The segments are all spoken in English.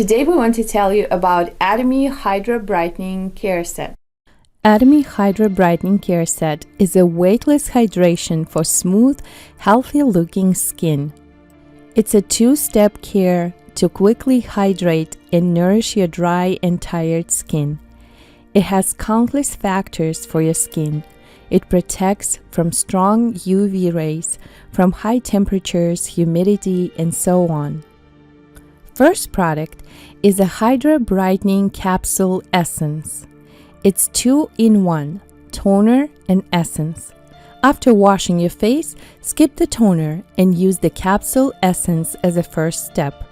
Today we want to tell you about Atomy Hydra Brightening Care Set. Atomy Hydra Brightening Care Set is a weightless hydration for smooth, healthy-looking skin. It's a two-step care to quickly hydrate and nourish your dry and tired skin. It has countless factors for your skin. It protects from strong UV rays, from high temperatures, humidity, and so on. First product is a Hydra Brightening Capsule Essence. It's 2-in-1, toner and essence. After washing your face, skip the toner and use the capsule essence as a first step.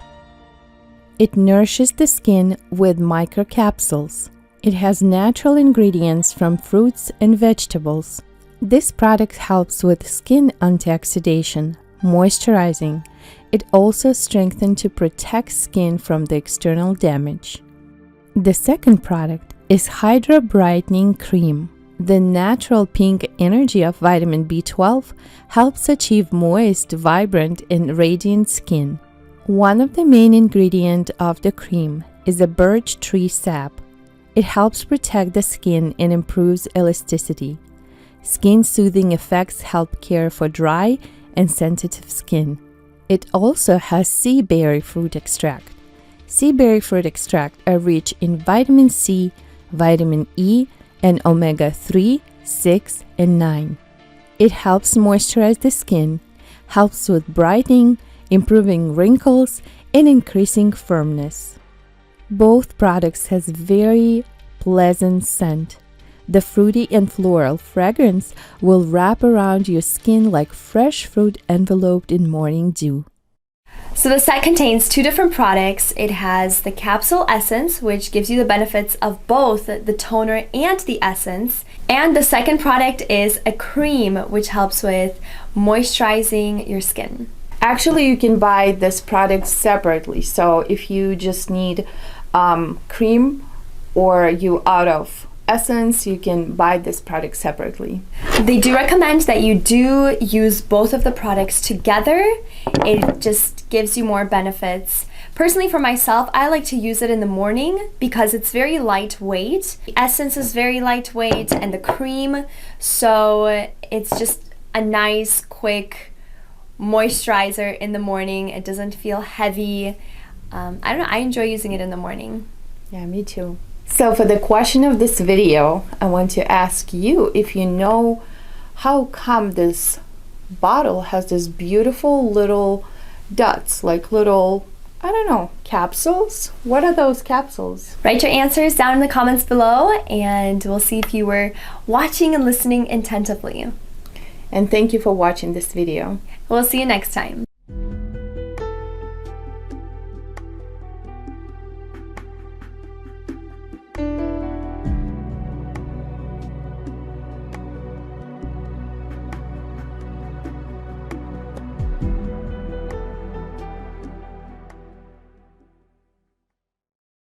It nourishes the skin with microcapsules. It has natural ingredients from fruits and vegetables. This product helps with skin antioxidation, moisturizing. It also strengthens to protect skin from the external damage. The second product is Hydra Brightening Cream. The natural pink energy of vitamin B12 helps achieve moist, vibrant, and radiant skin. One of the main ingredients of the cream is a birch tree sap. It helps protect the skin and improves elasticity. Skin-soothing effects help care for dry and sensitive skin. It also has sea berry fruit extract. Sea berry fruit extract are rich in vitamin C, vitamin E, and omega-3, 6, and 9. It helps moisturize the skin, helps with brightening, improving wrinkles, and increasing firmness. Both products has very pleasant scent. The fruity and floral fragrance will wrap around your skin like fresh fruit enveloped in morning dew. So the set contains two different products. It has the capsule essence, which gives you the benefits of both the toner and the essence. And the second product is a cream, which helps with moisturizing your skin. Actually, you can buy this product separately. So if you just need cream or you out of essence, you can buy this product separately. They do recommend that you do use both of the products together. It just gives you more benefits. Personally, for myself, I like to use it in the morning because it's very lightweight. The essence is very lightweight and the cream, so it's just a nice, quick moisturizer in the morning. It doesn't feel heavy. I don't know, I enjoy using it in the morning. Yeah, me too. So for the question of this video, I want to ask you if you know how come this bottle has this beautiful little dots, like little, I don't know, capsules? What are those capsules? Write your answers down in the comments below and we'll see if you were watching and listening attentively. And thank you for watching this video. We'll see you next time.